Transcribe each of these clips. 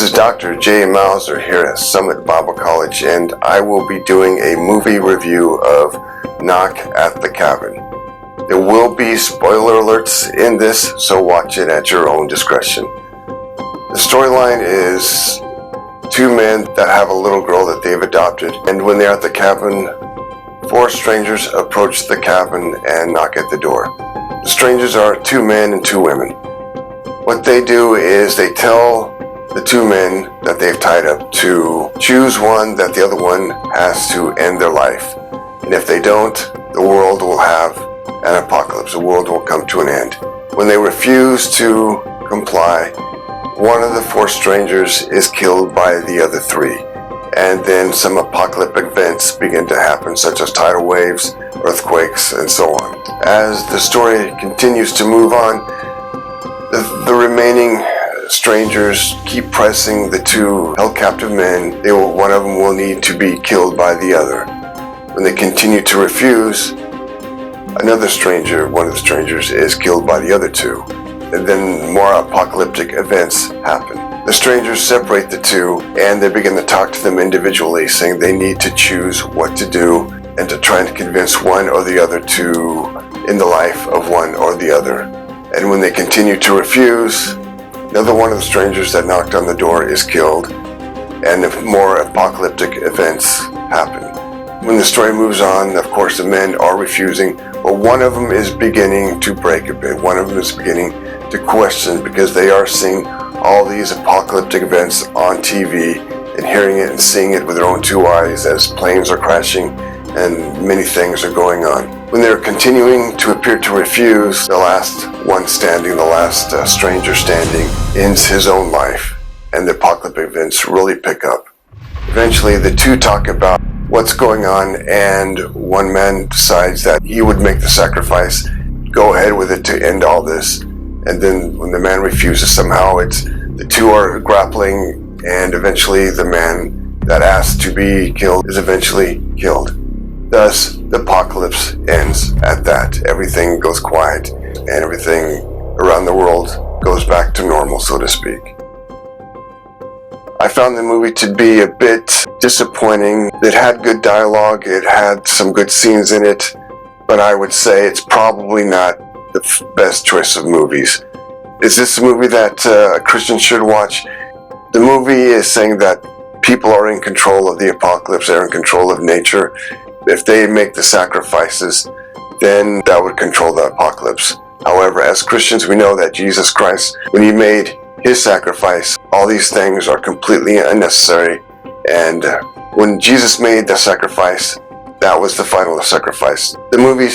is Dr. J. Mauser here at Summit Bible College, and I will be doing a movie review of Knock at the Cabin. There will be spoiler alerts in this, so watch it at your own discretion. The storyline is two men that have a little girl that they've adopted, and when they're at the cabin, four strangers approach the cabin and knock at the door. The strangers are two men and two women. What they do is they tell the two men that they've tied up to choose one that the other one has to end their life. And if they don't, the world will have an apocalypse. The world will come to an end. When they refuse to comply, one of the four strangers is killed by the other three. And then some apocalyptic events begin to happen, such as tidal waves, earthquakes, and so on. As the story continues to move on, the remaining strangers keep pressing the two held captive men. One of them will need to be killed by the other. When they continue to refuse, another stranger, one of the strangers, is killed by the other two. And then more apocalyptic events happen. The strangers separate the two and they begin to talk to them individually, saying they need to choose what to do and to try and convince one or the other to end the life of one or the other. And when they continue to refuse, another one of the strangers that knocked on the door is killed, and more apocalyptic events happen. When the story moves on, of course, the men are refusing, but one of them is beginning to break a bit. One of them is beginning to question, because they are seeing all these apocalyptic events on TV and hearing it and seeing it with their own two eyes as planes are crashing and many things are going on. When they're continuing to appear to refuse, the last one standing, the last stranger standing, ends his own life, and the apocalyptic events really pick up. Eventually, the two talk about what's going on, and one man decides that he would make the sacrifice, go ahead with it to end all this. And then when the man refuses, somehow the two are grappling, and eventually the man that asked to be killed is eventually killed. Thus, the apocalypse ends at that. Everything goes quiet, and everything around the world goes back to normal, so to speak. I found the movie to be a bit disappointing. It had good dialogue, it had some good scenes in it, but I would say it's probably not the best choice of movies. Is this a movie that a Christian should watch? The movie is saying that people are in control of the apocalypse, they're in control of nature. If they make the sacrifices, then that would control the apocalypse. However, as Christians, we know that Jesus Christ, when he made his sacrifice, all these things are completely unnecessary. And when Jesus made the sacrifice, that was the final sacrifice. The movie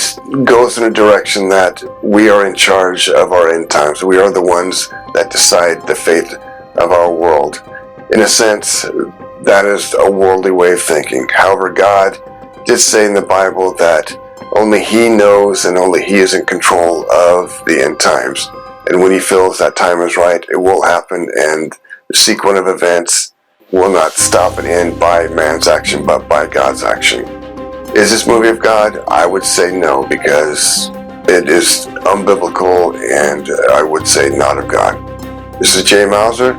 goes in a direction that we are in charge of our end times. We are the ones that decide the fate of our world. In a sense, that is a worldly way of thinking. However, God did say in the Bible that only he knows and only he is in control of the end times. And when he feels that time is right, it will happen, and the sequence of events will not stop and end by man's action, but by God's action. Is this movie of God? I would say no, because it is unbiblical, and I would say not of God. This is Jay Mauser.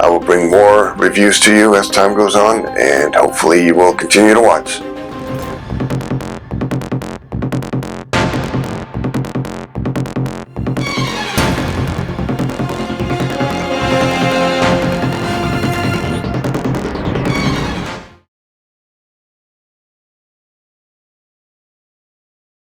I will bring more reviews to you as time goes on, and hopefully you will continue to watch.